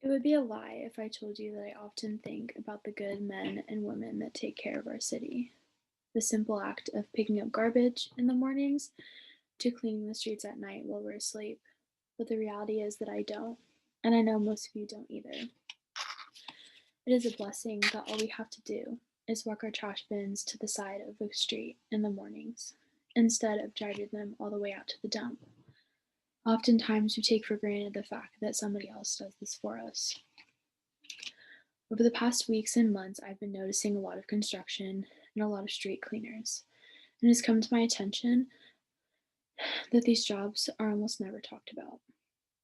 It would be a lie if I told you that I often think about the good men and women that take care of our city. The simple act of picking up garbage in the mornings to cleaning the streets at night while we're asleep. But the reality is that I don't. And I know most of you don't either. It is a blessing that all we have to do is walk our trash bins to the side of the street in the mornings instead of driving them all the way out to the dump. Oftentimes, we take for granted the fact that somebody else does this for us. Over the past weeks and months, I've been noticing a lot of construction and a lot of street cleaners. And it's come to my attention that these jobs are almost never talked about.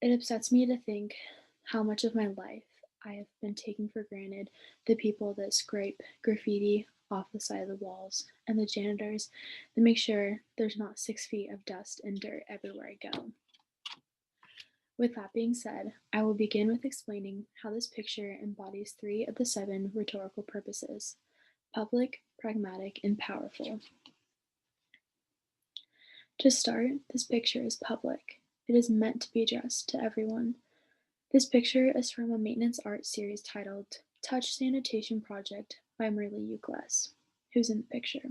It upsets me to think how much of my life I have been taking for granted the people that scrape graffiti off the side of the walls and the janitors that make sure there's not 6 feet of dust and dirt everywhere I go. With that being said, I will begin with explaining how this picture embodies 3 of the 7 rhetorical purposes: public, pragmatic, and powerful. To start, this picture is public. It is meant to be addressed to everyone. This picture is from a maintenance art series titled Touch Sanitation Project by Merle Eucless, who's in the picture.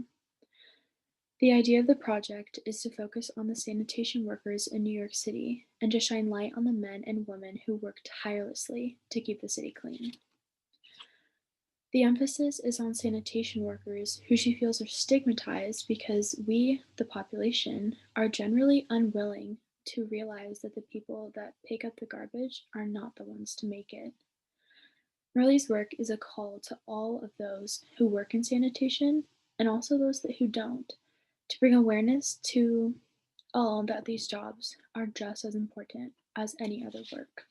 The idea of the project is to focus on the sanitation workers in New York City and to shine light on the men and women who work tirelessly to keep the city clean. The emphasis is on sanitation workers who she feels are stigmatized because we, the population, are generally unwilling to realize that the people that pick up the garbage are not the ones to make it. Merle's work is a call to all of those who work in sanitation and also those who don't, to bring awareness to all that these jobs are just as important as any other work.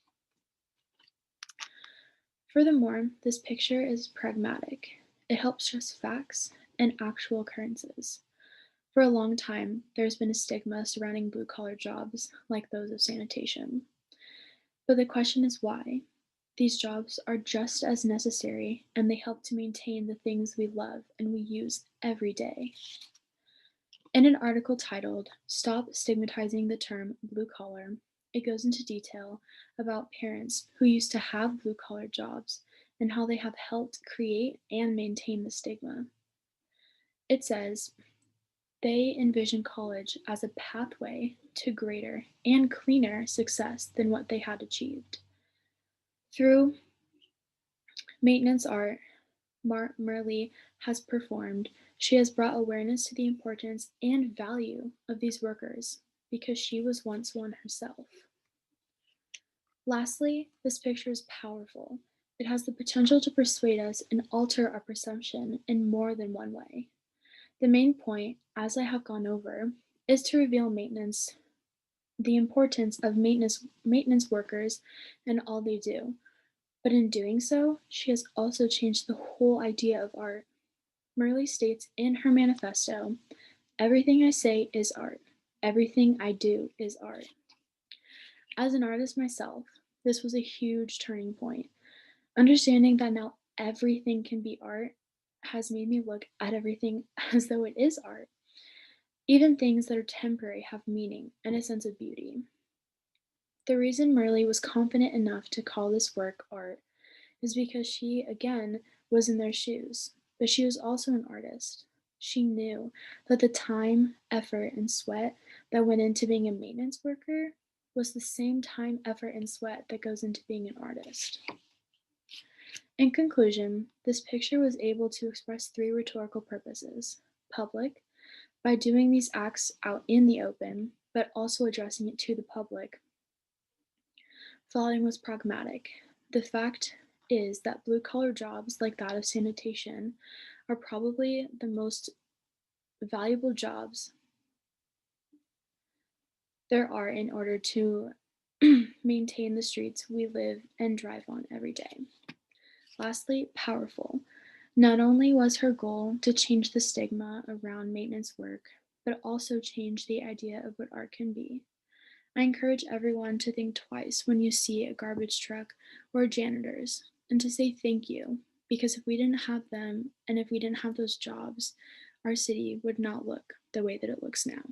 Furthermore, this picture is pragmatic. It helps stress facts and actual occurrences. For a long time, there's been a stigma surrounding blue collar jobs like those of sanitation. But the question is why? These jobs are just as necessary and they help to maintain the things we love and we use every day. In an article titled Stop Stigmatizing the Term Blue Collar, it goes into detail about parents who used to have blue collar jobs and how they have helped create and maintain the stigma. It says they envision college as a pathway to greater and cleaner success than what they had achieved. Through maintenance art Merle has performed, she has brought awareness to the importance and value of these workers because she was once one herself. Lastly, this picture is powerful. It has the potential to persuade us and alter our perception in more than one way. The main point, as I have gone over, is to reveal the importance of maintenance workers and all they do. But in doing so, she has also changed the whole idea of art. Merle states in her manifesto, "Everything I say is art. Everything I do is art." As an artist myself, this was a huge turning point. Understanding that now everything can be art has made me look at everything as though it is art. Even things that are temporary have meaning and a sense of beauty. The reason Merle was confident enough to call this work art is because she, again, was in their shoes, but she was also an artist. She knew that the time, effort, and sweat that went into being a maintenance worker was the same time, effort, and sweat that goes into being an artist. In conclusion, this picture was able to express 3 rhetorical purposes: public, by doing these acts out in the open, but also addressing it to the public. Following was pragmatic. The fact is that blue collar jobs like that of sanitation are probably the most valuable jobs there are in order to maintain the streets we live and drive on every day. Lastly, powerful. Not only was her goal to change the stigma around maintenance work, but also change the idea of what art can be. I encourage everyone to think twice when you see a garbage truck or janitors and to say thank you, because if we didn't have them and if we didn't have those jobs, our city would not look the way that it looks now.